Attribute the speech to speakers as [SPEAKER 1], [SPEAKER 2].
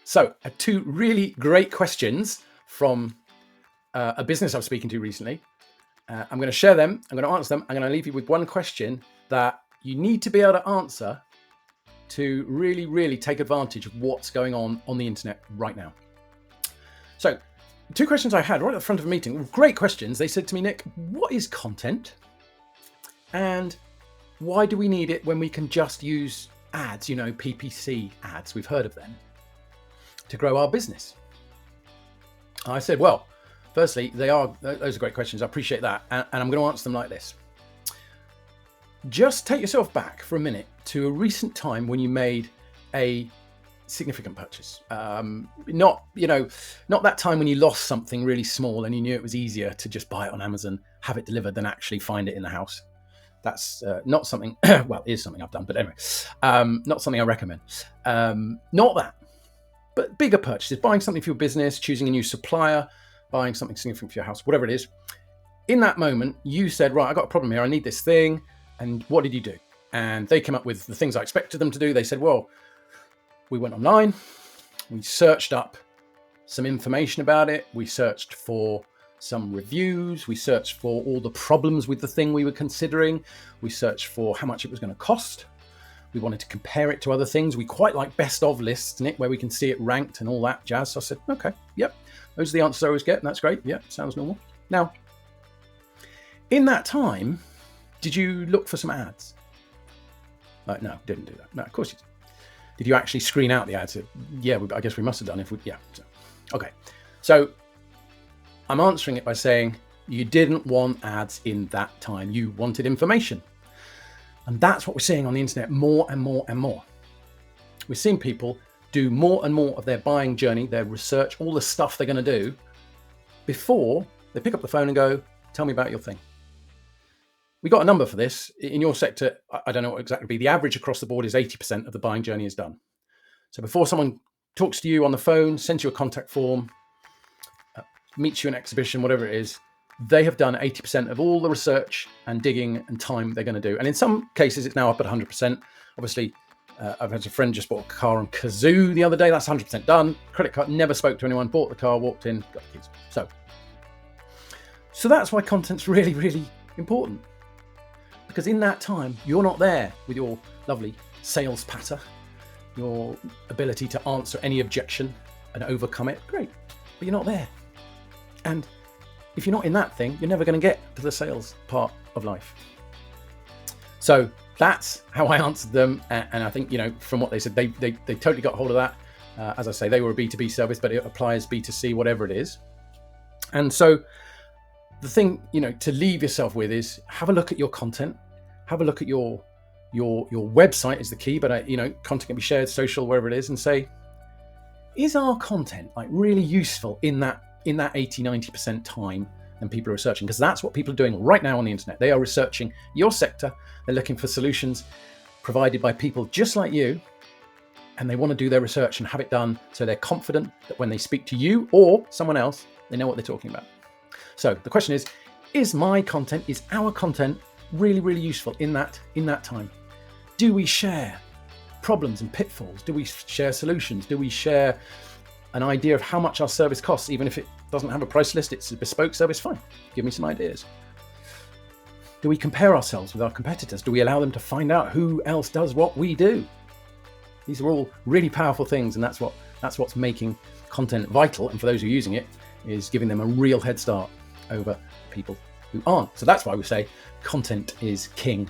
[SPEAKER 1] So, two really great questions from a business I was speaking to recently. I'm going to share them. I'm going to answer them. I'm going to leave you with one question that you need to be able to answer to really, really take advantage of what's going on the internet right now. So, two questions I had right at the front of a meeting. Great questions. They said to me, Nick, what is content? And why do we need it when we can just use ads, PPC ads, we've heard of them, to grow our business? I said, well, firstly, those are great questions. I appreciate that. And I'm going to answer them like this. Just take yourself back for a minute to a recent time when you made a significant purchase. Not that time when you lost something really small and you knew it was easier to just buy it on Amazon, have it delivered than actually find it in the house. That's not something, well, it is something I've done, but anyway, not something I recommend. Not that, but bigger purchases, buying something for your business, choosing a new supplier, buying something significant for your house, whatever it is. In that moment, you said, right, I got a problem here. I need this thing. And what did you do? And they came up with the things I expected them to do. They said, well, we went online, we searched up some information about it. We searched for some reviews. We searched for all the problems with the thing we were considering. We searched for how much it was going to cost. We wanted to compare it to other things. We quite like best of lists, Nick, where we can see it ranked and all that jazz. So I said, okay, yep, those are the answers I always get. And that's great. Yep, sounds normal. Now, in that time, did you look for some ads? No, didn't do that. No, of course you did. Did you actually screen out the ads? Yeah, I guess we must have done okay. So I'm answering it by saying you didn't want ads in that time. You wanted information. And that's what we're seeing on the internet more and more and more. We're seeing people do more and more of their buying journey, their research, all the stuff they're going to do before they pick up the phone and go, tell me about your thing. We got a number for this. In your sector, I don't know what exactly be. The average across the board is 80% of the buying journey is done. So before someone talks to you on the phone, sends you a contact form, meets you in an exhibition, whatever it is, they have done 80% of all the research and digging and time they're going to do. And in some cases, it's now up at 100%. Obviously, I've had a friend just bought a car on Kazoo the other day. That's 100% done. Credit card, never spoke to anyone, bought the car, walked in, got the keys. So that's why content's really, really important. Because in that time, you're not there with your lovely sales patter, your ability to answer any objection and overcome it. Great, but you're not there. And if you're not in that thing, you're never going to get to the sales part of life. So that's how I answered them. And I think, from what they said, they totally got hold of that. As I say, they were a B2B service, but it applies B2C, whatever it is. And so the thing, to leave yourself with is have a look at your content, have a look at your website is the key, but content can be shared, social, wherever it is, and say, is our content really useful in that 80-90% time and people are researching? Because that's what people are doing right now on the internet. They are researching your sector. They're looking for solutions provided by people just like you, and they want to do their research and have it done so they're confident that when they speak to you or someone else, they know what they're talking about. So the question is my content, is our content really, really useful in that time? Do we share problems and pitfalls? Do we share solutions? Do we share an idea of how much our service costs? Even if it doesn't have a price list, it's a bespoke service, fine. Give me some ideas. Do we compare ourselves with our competitors? Do we allow them to find out who else does what we do? These are all really powerful things, and that's what's making content vital. And for those who are using it, is giving them a real head start over people who aren't. So that's why we say content is king